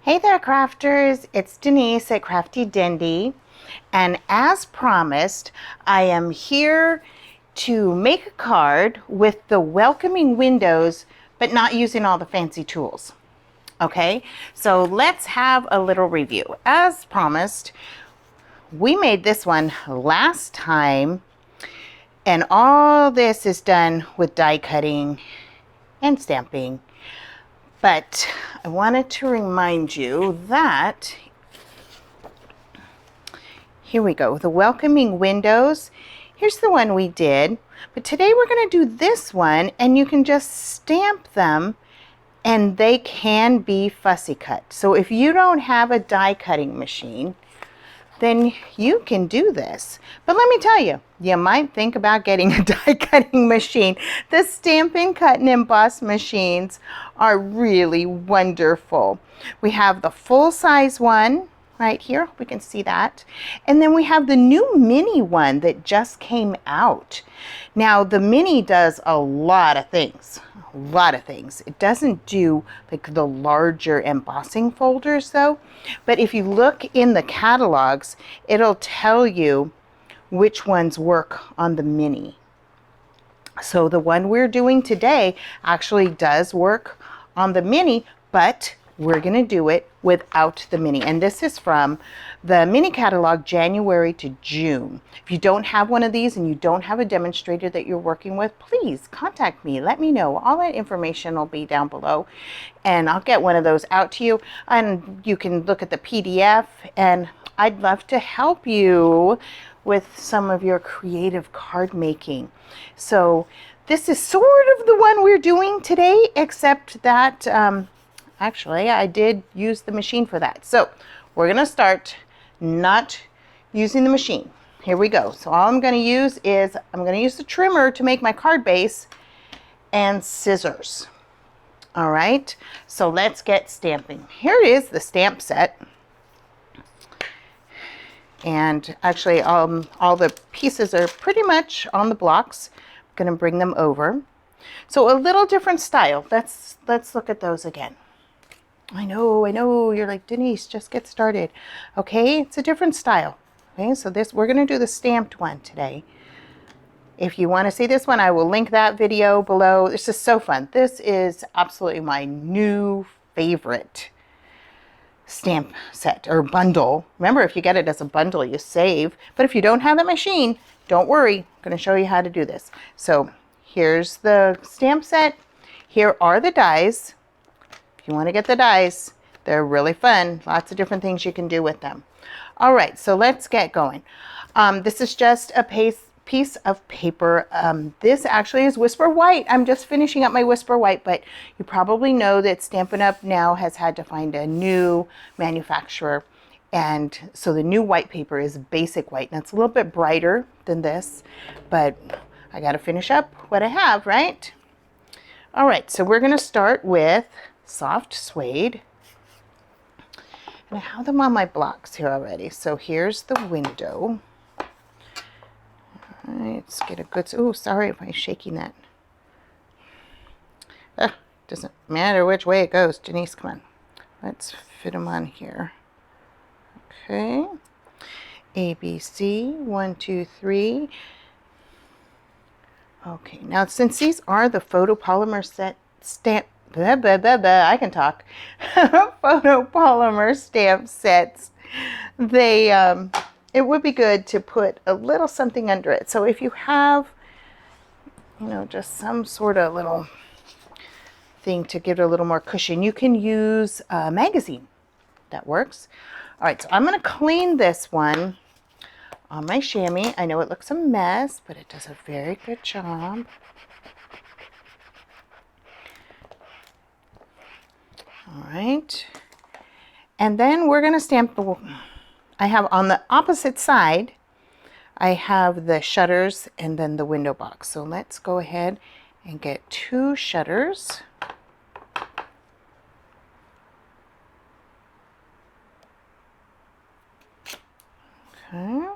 Hey there, crafters. It's Denise at Crafty Dindy. And as promised, I am here to make a card with the welcoming windows, but not using all the fancy tools. Okay, so let's have a little review. As promised, we made this one last time, and all this is done with die cutting and stamping. But I wanted to remind you that, here we go, the welcoming windows. Here's the one we did, but today we're going to do this one, and you can just stamp them and they can be fussy cut. So if you don't have a die cutting machine, then you can do this. But let me tell you, you might think about getting a die cutting machine. The Stampin' Cut and Emboss machines are really wonderful. We have the full size one right here, we can see that. And then we have the new mini one that just came out. Now the mini does a lot of things. It doesn't do like the larger embossing folders though, but if you look in the catalogs, it'll tell you which ones work on the mini. So the one we're doing today actually does work on the mini, but we're going to do it without the mini. And this is from the mini catalog, January to June. If you don't have one of these and you don't have a demonstrator that you're working with, please contact me. Let me know. All that information will be down below, and I'll get one of those out to you. And you can look at the PDF, and I'd love to help you with some of your creative card making. So this is sort of the one we're doing today, except that actually, I did use the machine for that. So we're going to start not using the machine. Here we go. So all I'm going to use is, I'm going to use the trimmer to make my card base and scissors. All right, so let's get stamping. Here is the stamp set. And actually, all the pieces are pretty much on the blocks. I'm going to bring them over. So a little different style. Let's look at those again. I know, you're like, Denise, just get started. Okay, it's a different style. Okay, so we're going to do the stamped one today. If you want to see this one, I will link that video below. This is so fun. This is absolutely my new favorite stamp set or bundle. Remember, if you get it as a bundle, you save. But if you don't have that machine, don't worry. I'm going to show you how to do this. So here's the stamp set. Here are the dies. If you want to get the dies, they're really fun. Lots of different things you can do with them. All right, so let's get going. This is just a piece of paper. This actually is Whisper White. I'm just finishing up my Whisper White, but you probably know that Stampin' Up! Now has had to find a new manufacturer. And so the new white paper is basic white. And it's a little bit brighter than this, but I got to finish up what I have, right? All right, so we're going to start with soft suede. And I have them on my blocks here already. So here's the window. All right, let's get a good, oh, sorry if I'm shaking that. Doesn't matter which way it goes. Denise, come on. Let's fit them on here. Okay. A, B, C, 1, 2, 3. Okay, now since these are the photopolymer stamp, I can talk. Photopolymer stamp sets, they it would be good to put a little something under it. So if you have, just some sort of little thing to give it a little more cushion, you can use a magazine. That works. All right, so I'm going to clean this one on my Shammy. I know it looks a mess, but it does a very good job. All right, and then we're going to stamp I have on the opposite side, I have the shutters and then the window box. So let's go ahead and get 2 shutters. Okay.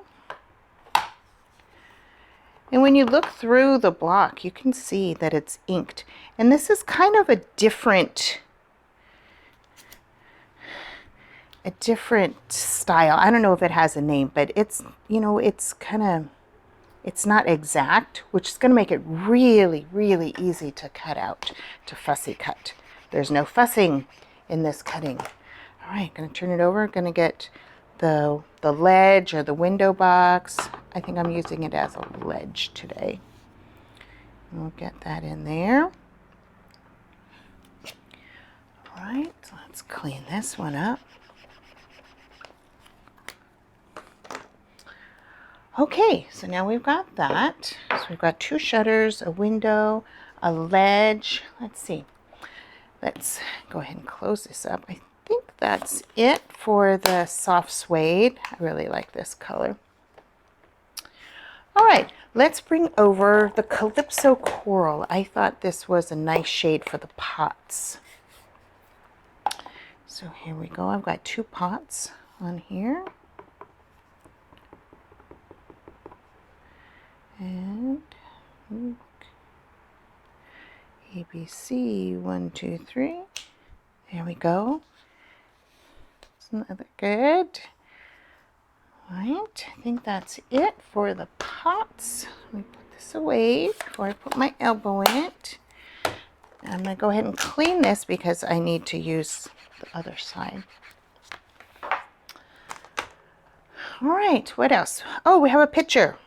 And when you look through the block, you can see that it's inked. And this is kind of a different a different style. I don't know if it has a name, but it's, you know, it's kind of, it's not exact, which is going to make it really, really easy to cut out, to fussy cut. There's no fussing in this cutting. All right, going to turn it over. Going to get the ledge or the window box. I think I'm using it as a ledge today. We'll get that in there. All right, so let's clean this one up. Okay, so now we've got that. So we've got 2 shutters, a window, a ledge. Let's see. Let's go ahead and close this up. I think that's it for the soft suede. I really like this color. All right, let's bring over the Calypso Coral. I thought this was a nice shade for the pots. So here we go. I've got 2 pots on here. And ABC 1, 2, 3. There we go. Isn't that good? All right, I think that's it for the pots. Let me put this away before I put my elbow in it. I'm going to go ahead and clean this because I need to use the other side. All right, what else? Oh, we have a picture.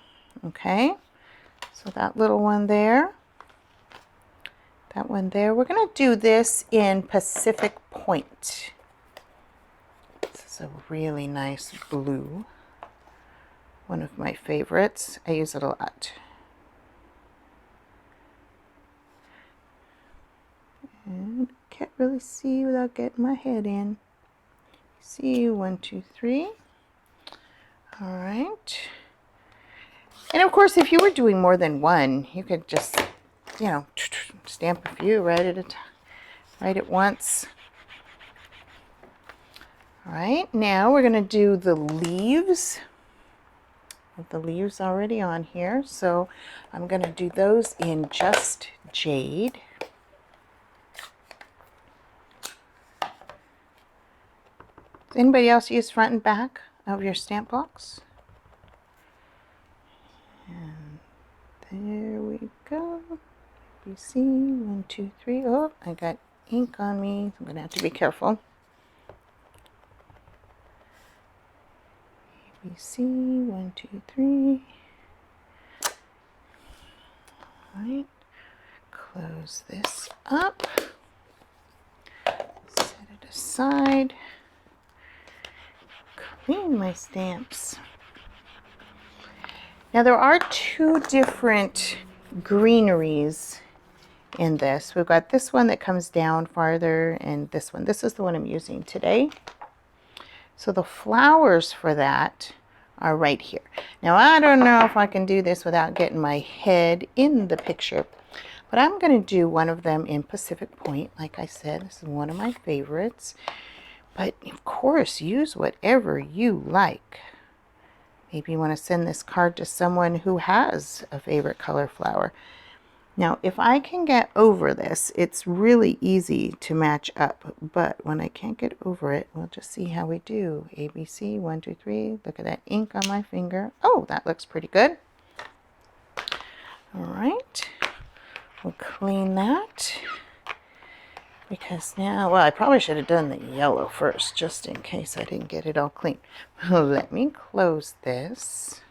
Okay, so that little one there, that one there, we're going to do this in Pacific Point. This is a really nice blue, one of my favorites. I use it a lot. And can't really see without getting my head in. See, 1, 2, 3. All right. And of course, if you were doing more than one, you could just, you know, stamp a few right at once. All right, now we're going to do the leaves. The leaves already on here, so I'm going to do those in just Jade. Does anybody else use front and back of your stamp blocks? And there we go. ABC 1, 2, 3. Oh, I got ink on me. I'm going to have to be careful. ABC 1, 2, 3. All right. Close this up. Set it aside. Clean my stamps. Now there are 2 different greeneries in this. We've got this one that comes down farther and this one. This is the one I'm using today. So the flowers for that are right here. Now I don't know if I can do this without getting my head in the picture, but I'm going to do one of them in Pacific Point. Like I said, this is one of my favorites. But of course, use whatever you like. Maybe you want to send this card to someone who has a favorite color flower. Now, if I can get over this, it's really easy to match up. But when I can't get over it, we'll just see how we do. ABC 1, 2, 3. Look at that ink on my finger. Oh, that looks pretty good. All right. We'll clean that. Because now, well, I probably should have done the yellow first, just in case I didn't get it all clean. Let me close this.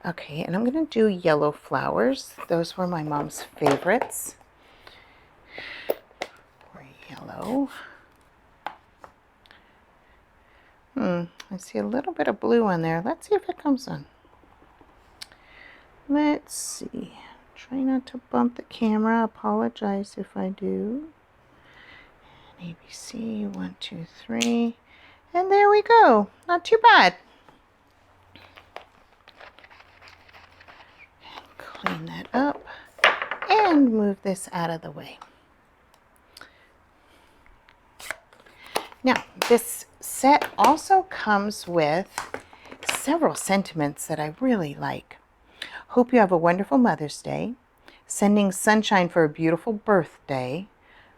Okay, and I'm going to do yellow flowers. Those were my mom's favorites. Or yellow. I see a little bit of blue on there. Let's see if it comes on. Let's see. Try not to bump the camera. Apologize if I do. And ABC 1, 2, 3. And there we go. Not too bad. Clean that up and move this out of the way. Now, this set also comes with several sentiments that I really like. Hope you have a wonderful Mother's Day. Sending sunshine for a beautiful birthday.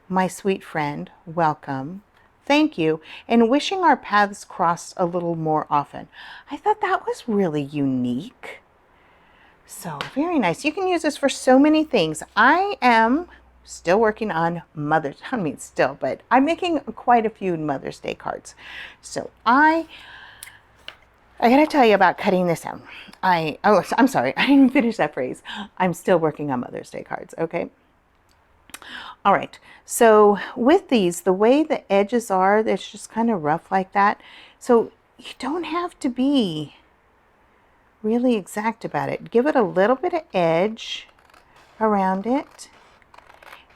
my sweet friend, welcome, thank you, and wishing our paths crossed a little more often. I thought that was really unique. So very nice. You can use this for so many things. I am still working on but I'm making quite a few Mother's Day cards. So I gotta tell you about cutting this out. I'm sorry, I didn't finish that phrase. I'm still working on Mother's Day cards, okay? All right, so with these, the way the edges are, it's just kind of rough like that. So you don't have to be really exact about it. Give it a little bit of edge around it.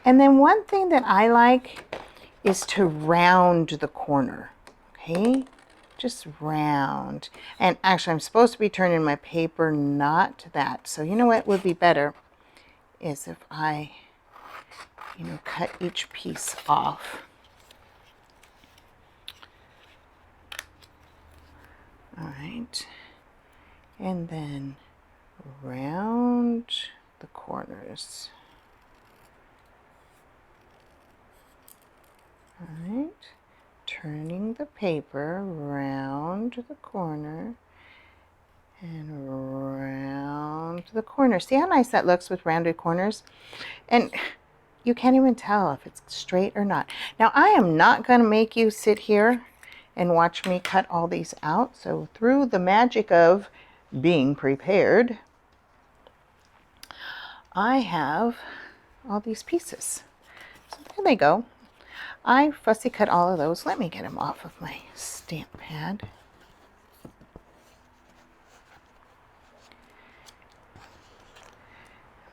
And then one thing that I like is to round the corner, okay? Just round. And actually, I'm supposed to be turning my paper, not that. So you know what would be better is if I, cut each piece off. All right. And then round the corners. All right. Turning the paper round the corner and round the corner. See how nice that looks with rounded corners? And you can't even tell if it's straight or not. Now, I am not going to make you sit here and watch me cut all these out. So through the magic of being prepared, I have all these pieces. So there they go. I fussy cut all of those. Let me get them off of my stamp pad.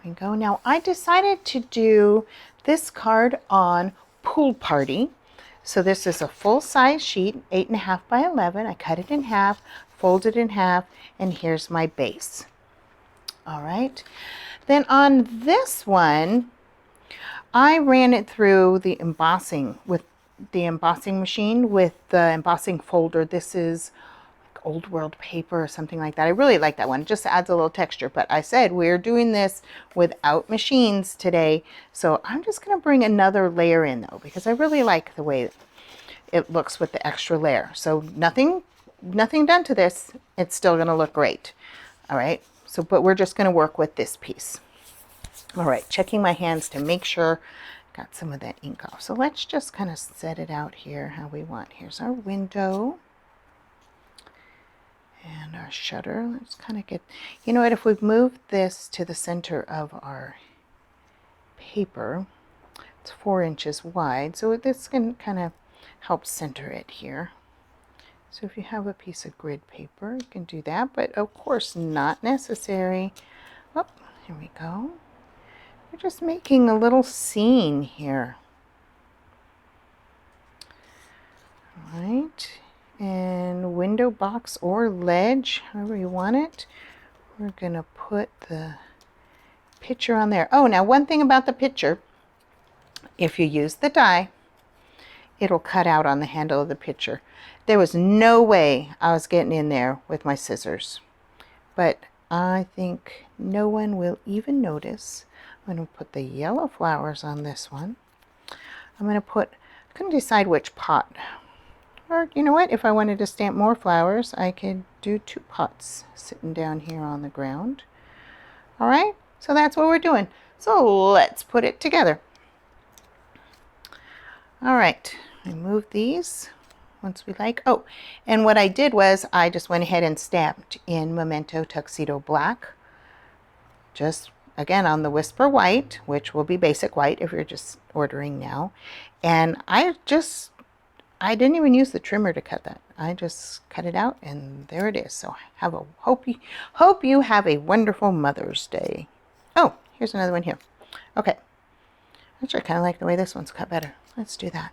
There we go. Now I decided to do this card on Pool Party. So this is a full-size sheet, 8.5 by 11. I cut it in half, folded in half, and here's my base. All right. Then on this one, I ran it through the embossing machine with the embossing folder. This is like Old World paper or something like that. I really like that one. It just adds a little texture. But I said we're doing this without machines today. So I'm just going to bring another layer in though, because I really like the way it looks with the extra layer. So nothing done to this. It's still going to look great. All right. So, but we're just going to work with this piece. All right, checking my hands to make sure I got some of that ink off. So let's just kind of set it out here how we want. Here's our window and our shutter. Let's kind of get, you know what, if we've moved this to the center of our paper, it's 4 inches wide. So this can kind of help center it here. So if you have a piece of grid paper, you can do that, but of course not necessary. Oh, here we go. We're just making a little scene here. All right, and window box or ledge, however you want it. We're gonna put the picture on there. Oh, now one thing about the picture, if you use the die, it'll cut out on the handle of the picture. There was no way I was getting in there with my scissors, but I think no one will even notice. I'm going to put the yellow flowers on this one. I'm going to I couldn't decide which pot. Or you know what, if I wanted to stamp more flowers, I could do 2 pots sitting down here on the ground. All right, so that's what we're doing. So let's put it together. All right, remove these once we like. Oh, and what I did was I just went ahead and stamped in Memento Tuxedo Black. Just again on the Whisper White, which will be basic white if you're just ordering now. And I didn't even use the trimmer to cut that. I just cut it out and there it is. So hope you have a wonderful Mother's Day. Oh, here's another one here. Okay. Actually, I kind of like the way this one's cut better. Let's do that.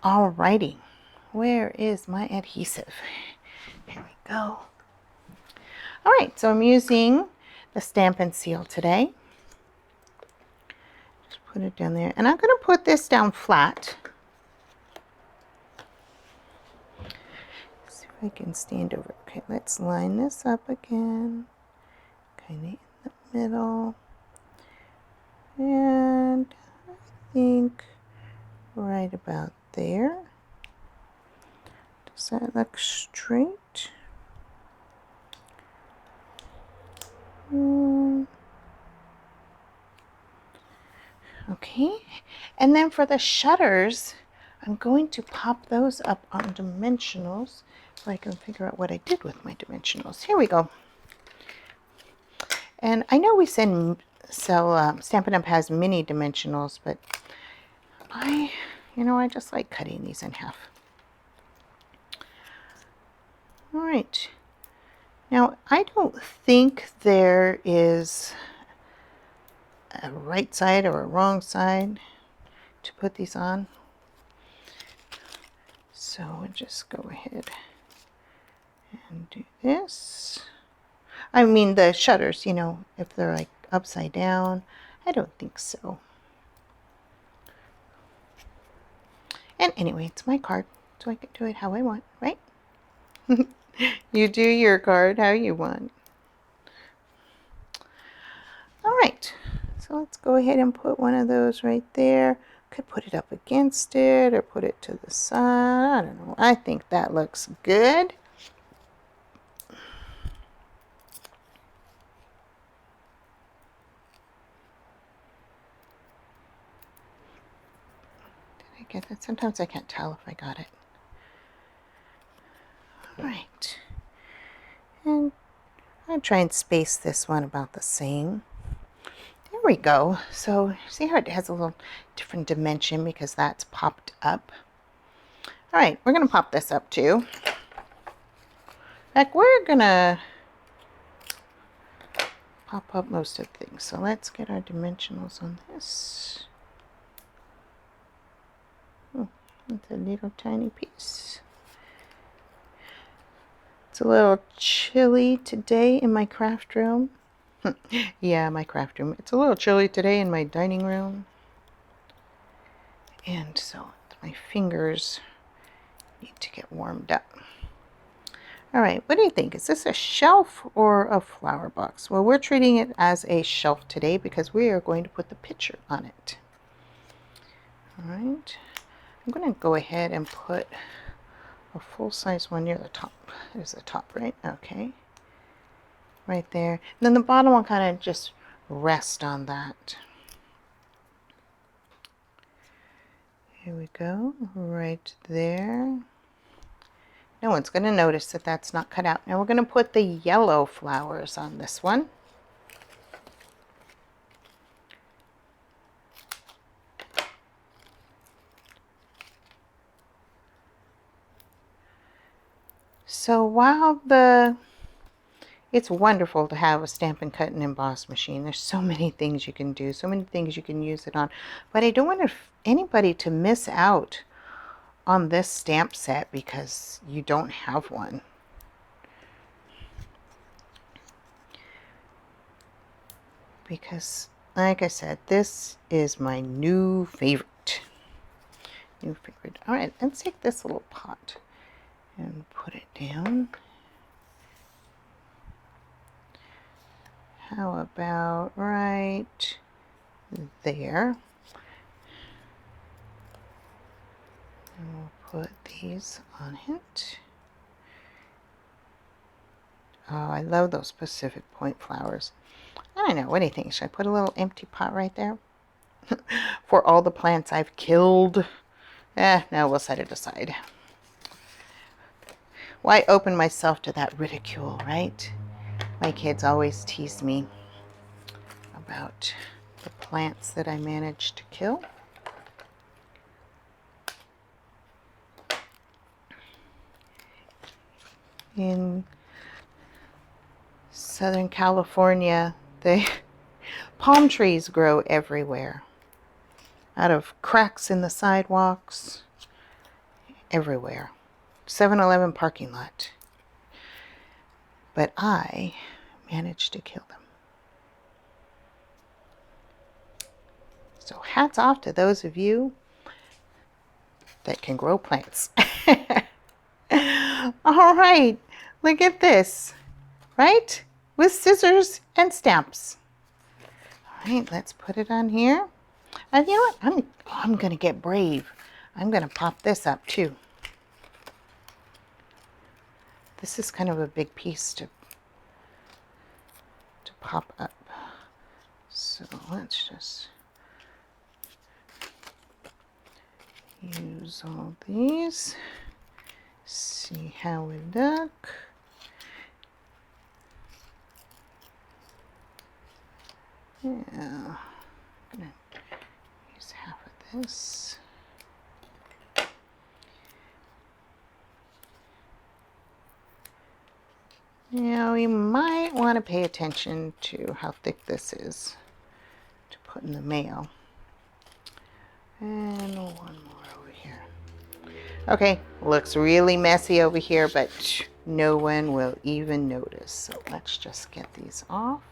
Alrighty. Where is my adhesive? Here we go. All right, so I'm using the Stampin Seal today. Just put it down there. And I'm going to put this down flat. See if I can stand over. Okay, let's line this up again. Kind of in the middle. And I think right about there. Does that look straight? Okay, and then for the shutters, I'm going to pop those up on dimensionals so I can figure out what I did with my dimensionals. Here we go. And I know we sell Stampin' Up! Has mini dimensionals, but I just like cutting these in half. All right. Now, I don't think there is a right side or a wrong side to put these on. So we'll just go ahead and do this. I mean the shutters, if they're like upside down, I don't think so. And anyway, it's my card, so I can do it how I want, right? You do your card how you want. All right, so let's go ahead and put one of those right there. Could put it up against it or put it to the side. I don't know. I think that looks good. Did I get that? Sometimes I can't tell if I got it. All right. And I'll try and space this one about the same. There we go. So see how it has a little different dimension because that's popped up. All right, we're going to pop this up too. Like we're going to pop up most of the things. So let's get our dimensionals on this. Oh, that's a little tiny piece. It's a little chilly today in my craft room. Yeah, my craft room. It's a little chilly today in my dining room. And so my fingers need to get warmed up. All right, what do you think? Is this a shelf or a flower box? Well, we're treating it as a shelf today because we are going to put the picture on it. All right, I'm going to go ahead and put a full-size one near the top. There's the top, right? Okay. Right there. And then the bottom will kind of just rest on that. Here we go. Right there. No one's going to notice that that's not cut out. Now we're going to put the yellow flowers on this one. So while it's wonderful to have a Stampin' Cut and Emboss machine. There's so many things you can do, so many things you can use it on. But I don't want anybody to miss out on this stamp set because you don't have one. Because, like I said, this is my new favorite. All right, let's take this little pot and put it down. How about right there? And we'll put these on it. Oh, I love those Pacific Point flowers. I don't know, what do you think? Should I put a little empty pot right there? For all the plants I've killed? No, we'll set it aside. Why open myself to that ridicule, right? My kids always tease me about the plants that I managed to kill. In Southern California, the palm trees grow everywhere. Out of cracks in the sidewalks, everywhere. 7-Eleven parking lot. But I managed to kill them. So hats off to those of you that can grow plants. All right, look at this, right? With scissors and stamps. All right, let's put it on here. And you know what? I'm going to get brave. I'm going to pop this up too. This is kind of a big piece to pop up. So let's just use all these. See how we look. Yeah, I'm gonna use half of this. Now you might want to pay attention to how thick this is to put in the mail. And one more over here. Okay, looks really messy over here, but no one will even notice. So let's just get these off.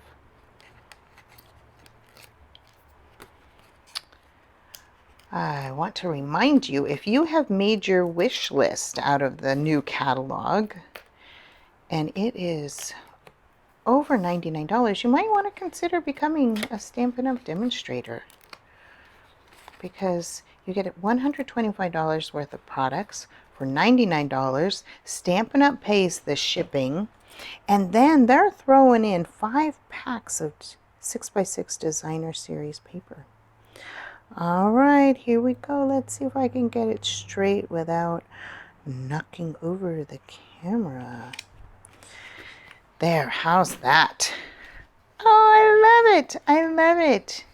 I want to remind you, if you have made your wish list out of the new catalog, and it is over $99, you might want to consider becoming a Stampin' Up! Demonstrator, because you get $125 worth of products for $99. Stampin' Up! Pays the shipping, and then they're throwing in 5 packs of 6x6 designer series paper. All right, here we go. Let's see if I can get it straight without knocking over the camera. There, how's that? Oh, I love it. I love it.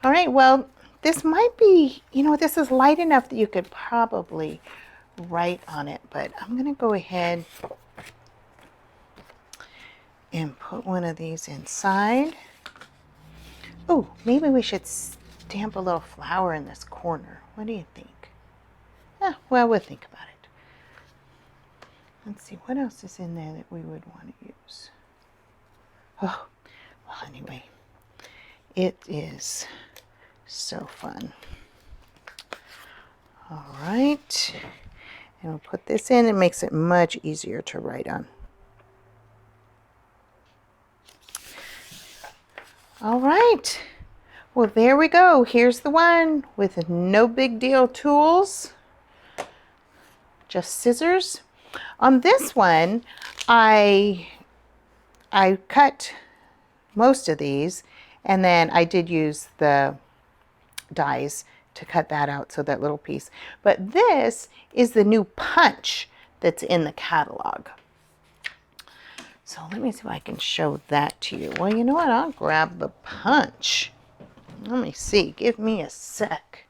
All right, well, this might be, you know, this is light enough that you could probably write on it, but I'm going to go ahead and put one of these inside. Oh, maybe we should stamp a little flower in this corner. What do you think? Well, we'll think about it. Let's see, what else is in there that we would want to use? Oh, well, anyway, it is so fun. All right, and we'll put this in. It makes it much easier to write on. All right. Well, there we go. Here's the one with no big deal tools, just scissors. On this one, I cut most of these, and then I did use the dies to cut that out, so that little piece. But this is the new punch that's in the catalog. So let me see if I can show that to you. Well, you know what? I'll grab the punch. Let me see. Give me a sec.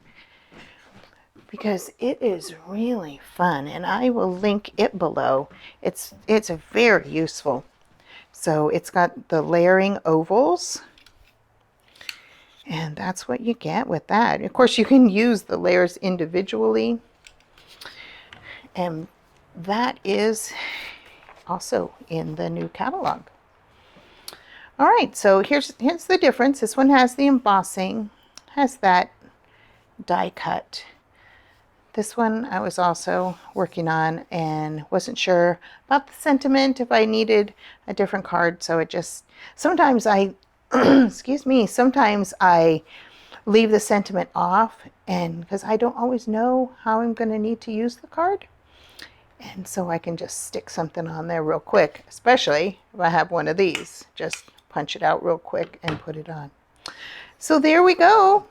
Because it is really fun, and I will link it below. It's very useful. So it's got the layering ovals, and that's what you get with that. Of course, you can use the layers individually, and that is also in the new catalog. All right, so here's the difference. This one has the embossing, has that die cut. This one I was also working on and wasn't sure about the sentiment, if I needed a different card. So it just, sometimes I, excuse me, sometimes I leave the sentiment off, and because I don't always know how I'm going to need to use the card. And so I can just stick something on there real quick, especially if I have one of these. Just punch it out real quick and put it on. So there we go.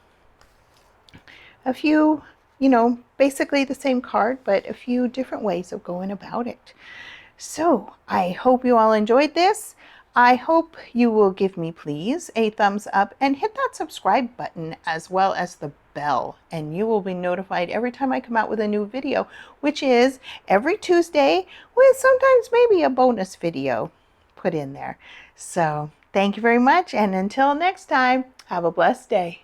A few, you know, basically the same card, but a few different ways of going about it. So I hope you all enjoyed this. I hope you will give me, please, a thumbs up and hit that subscribe button as well as the bell, and you will be notified every time I come out with a new video, which is every Tuesday, with sometimes maybe a bonus video put in there. So thank you very much, and until next time, have a blessed day.